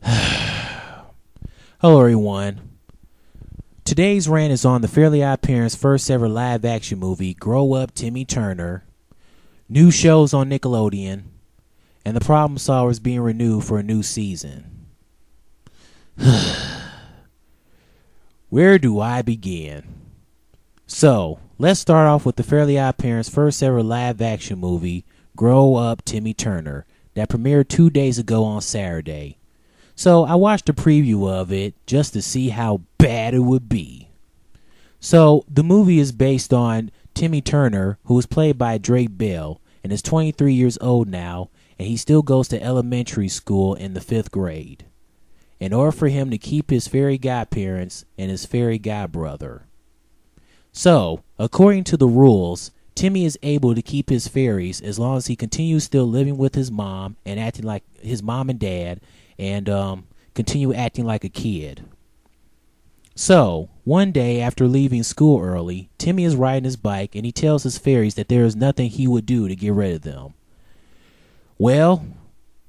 Hello, everyone. Today's rant is on the Fairly Odd Parents' first ever live action movie, Grow Up, Timmy Turner, new shows on Nickelodeon, and the Problem Solverz being renewed for a new season. Where do I begin? So, let's start off with the Fairly Odd Parents' first ever live action movie, Grow Up, Timmy Turner, that premiered 2 days ago on Saturday. So I watched a preview of it just to see how bad it would be. So the movie is based on Timmy Turner, who was played by Drake Bell, and is 23 years old now, and he still goes to elementary school in the 5th grade. In order for him to keep his fairy godparents and his fairy godbrother. So, according to the rules, Timmy is able to keep his fairies as long as he continues still living with his mom and acting like his mom and dad, and continue acting like a kid. So, one day after leaving school early, Timmy is riding his bike and he tells his fairies that there is nothing he would do to get rid of them. Well,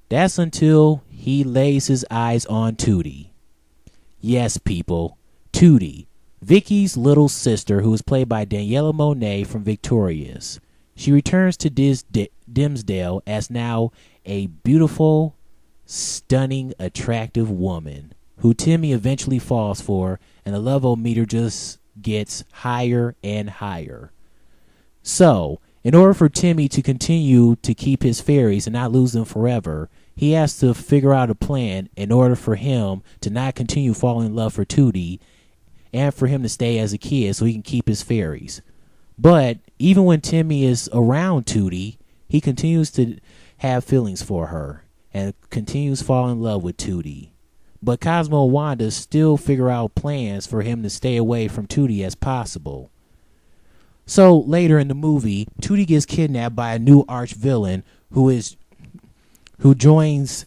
that's until he lays his eyes on Tootie. Yes, people, Tootie, Vicky's little sister, who is played by Daniela Monet from Victorious. She returns to Dimsdale as now a beautiful, stunning, attractive woman who Timmy eventually falls for, and the love meter just gets higher and higher. So, in order for Timmy to continue to keep his fairies and not lose them forever, he has to figure out a plan in order for him to not continue falling in love for Tootie and for him to stay as a kid so he can keep his fairies. But even when Timmy is around Tootie, he continues to have feelings for her and continues falling in love with Tootie. But Cosmo and Wanda still figure out plans for him to stay away from Tootie as possible. So later in the movie, Tootie gets kidnapped by a new arch villain who joins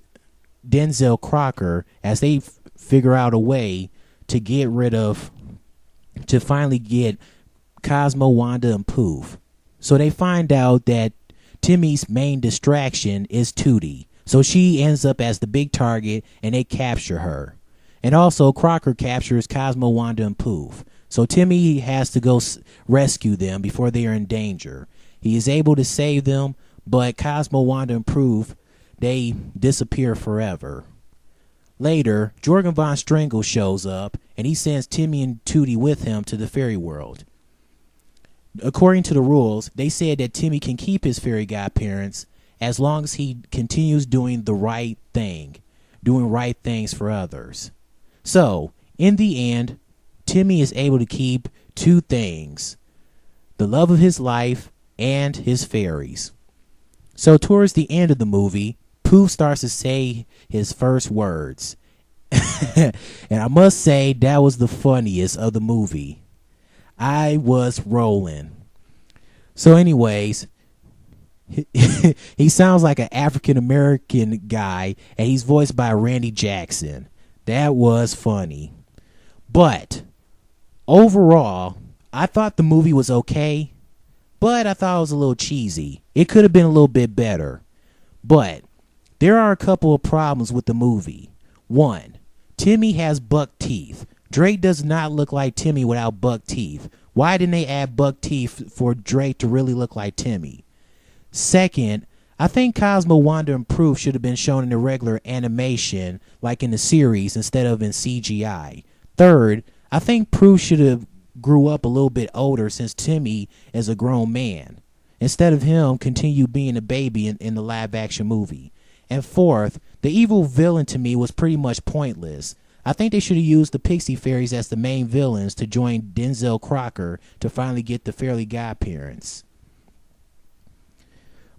Denzel Crocker as they figure out a way to finally get Cosmo, Wanda, and Poof. So they find out that Timmy's main distraction is Tootie. So she ends up as the big target and they capture her. And also Crocker captures Cosmo, Wanda, and Poof. So Timmy has to go rescue them before they are in danger. He is able to save them, but Cosmo, Wanda, and Poof, they disappear forever. Later, Jorgen von Strangle shows up and he sends Timmy and Tootie with him to the fairy world. According to the rules, they said that Timmy can keep his fairy godparents as long as he continues doing the right thing, doing right things for others. So, in the end, Timmy is able to keep 2 things: the love of his life and his fairies. So, towards the end of the movie, Pooh starts to say his first words. And I must say, that was the funniest of the movie. I was rolling. So anyways, he sounds like an African American guy, and he's voiced by Randy Jackson. That was funny. But overall, I thought the movie was okay, but I thought it was a little cheesy. It could have been a little bit better. But there are a couple of problems with the movie. 1, Timmy has buck teeth. Drake does not look like Timmy without buck teeth. Why didn't they add buck teeth for Drake to really look like Timmy? 2nd, I think Cosmo, Wanda, and Poof should have been shown in a regular animation like in the series instead of in CGI. 3rd, I think Poof should have grew up a little bit older since Timmy is a grown man, instead of him continue being a baby in the live action movie. And 4th, the evil villain to me was pretty much pointless. I think they should have used the Pixie Fairies as the main villains to join Denzel Crocker to finally get the fairy godparents.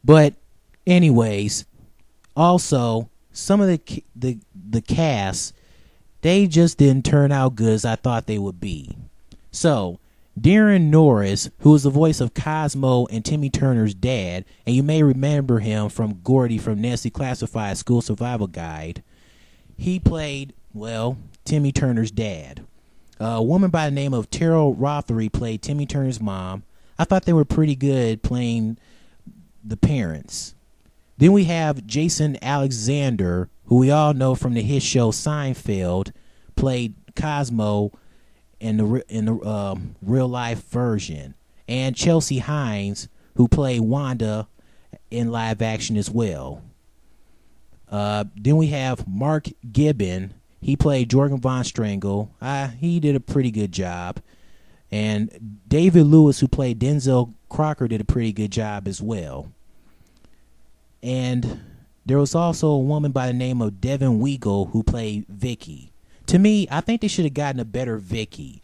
But anyways, also some of the cast, they just didn't turn out good as I thought they would be. So Darren Norris, who is the voice of Cosmo and Timmy Turner's dad, and you may remember him from Gordy from Nancy Classified's School Survival Guide, he played, well, Timmy Turner's dad. A woman by the name of Terrell Rothery played Timmy Turner's mom. I thought they were pretty good playing the parents. Then we have Jason Alexander, who we all know from the hit show Seinfeld, played Cosmo in the real life version, and Chelsea Hines, who played Wanda in live action as well. Then we have Mark Gibbon. He played Jorgen von Strangle. He did a pretty good job. And David Lewis, who played Denzel Crocker, did a pretty good job as well. And there was also a woman by the name of Devin Weigel who played Vicky. To me, I think they should have gotten a better Vicky.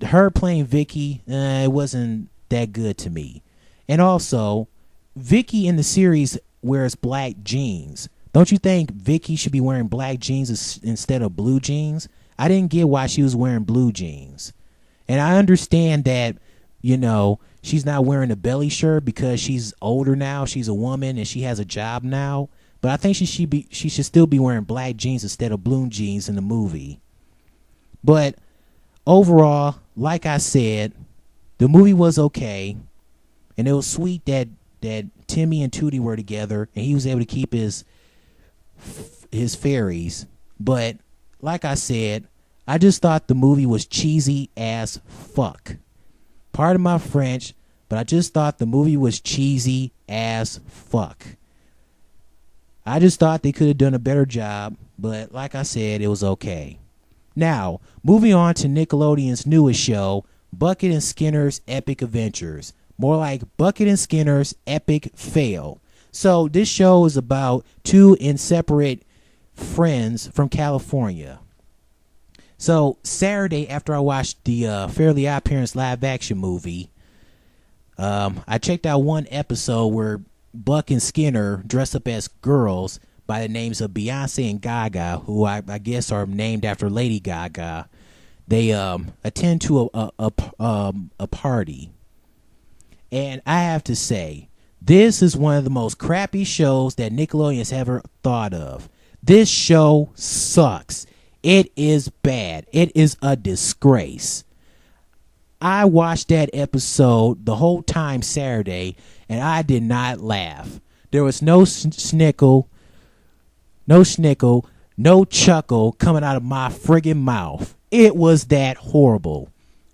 Her playing Vicky, it wasn't that good to me. And also, Vicky in the series wears black jeans. Don't you think Vicky should be wearing black jeans instead of blue jeans? I didn't get why she was wearing blue jeans. And I understand that, you know, she's not wearing a belly shirt because she's older now. She's a woman and she has a job now. But I think she should still be wearing black jeans instead of blue jeans in the movie. But overall, like I said, the movie was okay. And it was sweet that Timmy and Tootie were together and he was able to keep his fairies. But like I said, I just thought the movie was cheesy as fuck. Pardon my French, but I just thought the movie was cheesy as fuck. I just thought they could have done a better job, but like I said, it was okay. Now, moving on to Nickelodeon's newest show, Bucket and Skinner's Epic Adventures. More like Bucket and Skinner's Epic Fail. So this show is about two inseparate friends from California. So Saturday, after I watched the Fairly Odd Parents live action movie, I checked out one episode where Buck and Skinner dress up as girls by the names of Beyonce and Gaga, who I guess are named after Lady Gaga. They attend to a party. And I have to say, this is one of the most crappy shows that Nickelodeon has ever thought of. This show sucks. It is bad. It is a disgrace. I watched that episode the whole time Saturday, and I did not laugh. There was no snickle, no chuckle coming out of my friggin' mouth. It was that horrible.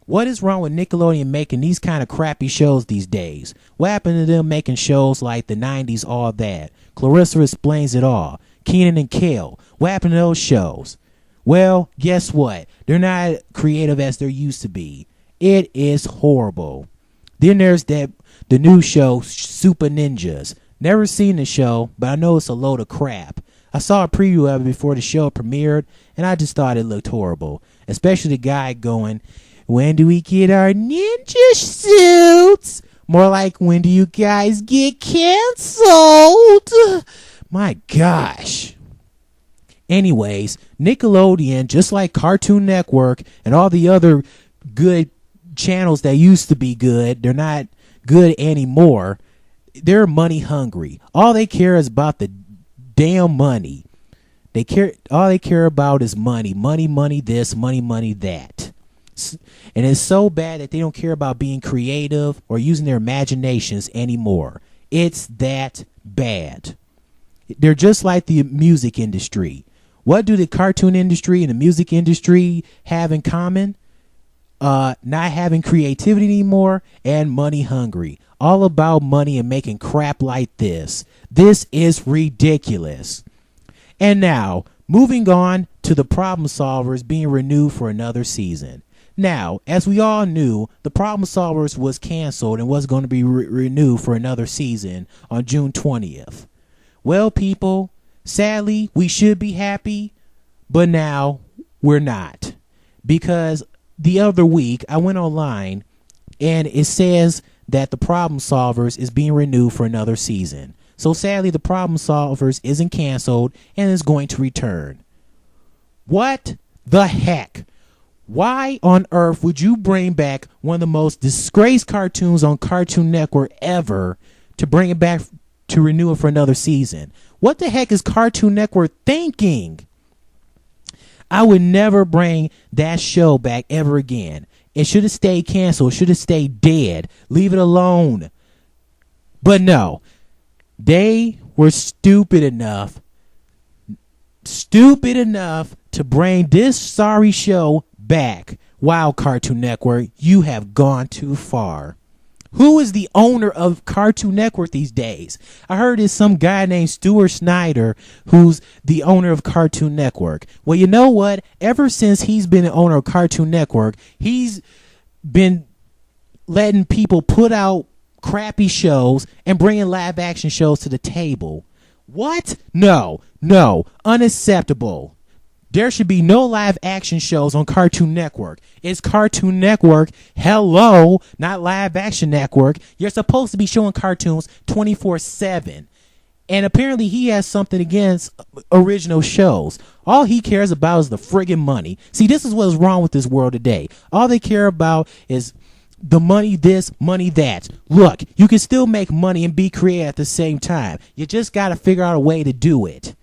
What is wrong with Nickelodeon making these kind of crappy shows these days? What happened to them making shows like the 90s, All That? Clarissa Explains It All. Kenan and Kel. What happened to those shows? Well, guess what? They're not creative as they used to be. It is horrible. Then there's the new show, Super Ninjas. Never seen the show, but I know it's a load of crap. I saw a preview of it before the show premiered, and I just thought it looked horrible. Especially the guy going, "When do we get our ninja suits?" More like, "When do you guys get canceled?" My gosh. Anyways, Nickelodeon, just like Cartoon Network and all the other good channels that used to be good, they're not good anymore. They're money hungry. All they care is about the damn money. All they care about is money. Money this, money that. And it's so bad that they don't care about being creative or using their imaginations anymore. It's that bad. They're just like the music industry. What do the cartoon industry and the music industry have in common? Not having creativity anymore and money hungry. All about money and making crap like this. This is ridiculous. And now, moving on to the Problem Solverz being renewed for another season. Now, as we all knew, the Problem Solverz was canceled and was going to be renewed for another season on June 20th. Well, people, sadly, we should be happy, but now we're not. Because the other week, I went online, and it says that the Problem Solverz is being renewed for another season. So sadly, the Problem Solverz isn't canceled and is going to return. What the heck? Why on earth would you bring back one of the most disgraced cartoons on Cartoon Network ever to bring it back to renew it for another season? What the heck is Cartoon Network thinking? I would never bring that show back ever again. It should have stayed canceled. It should have stayed dead. Leave it alone. But no, they were stupid enough stupid enough to bring this sorry show back. Wow, Cartoon Network, you have gone too far. Who is the owner of Cartoon Network these days? I heard it's some guy named Stuart Snyder who's the owner of Cartoon Network. Well, you know what? Ever since he's been the owner of Cartoon Network, he's been letting people put out crappy shows and bringing live action shows to the table. What? No, unacceptable. There should be no live action shows on Cartoon Network. It's Cartoon Network. Hello, not Live Action Network. You're supposed to be showing cartoons 24/7. And apparently he has something against original shows. All he cares about is the friggin' money. See, this is what's wrong with this world today. All they care about is the money this, money that. Look, you can still make money and be creative at the same time. You just got to figure out a way to do it.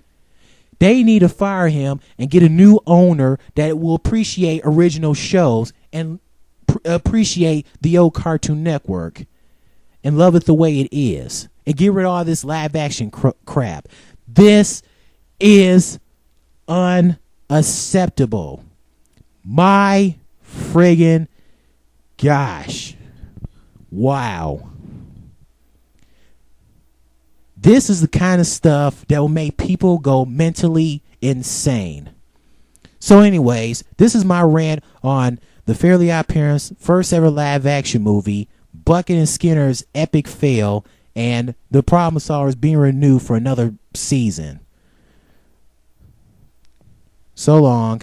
They need to fire him and get a new owner that will appreciate original shows and appreciate the old Cartoon Network and love it the way it is. And get rid of all this live action crap. This is unacceptable. My friggin' gosh. Wow. This is the kind of stuff that will make people go mentally insane. So anyways, this is my rant on the Fairly Odd Parents' first ever live action movie, Bucket and Skinner's epic fail, and the Problem Solverz being renewed for another season. So long.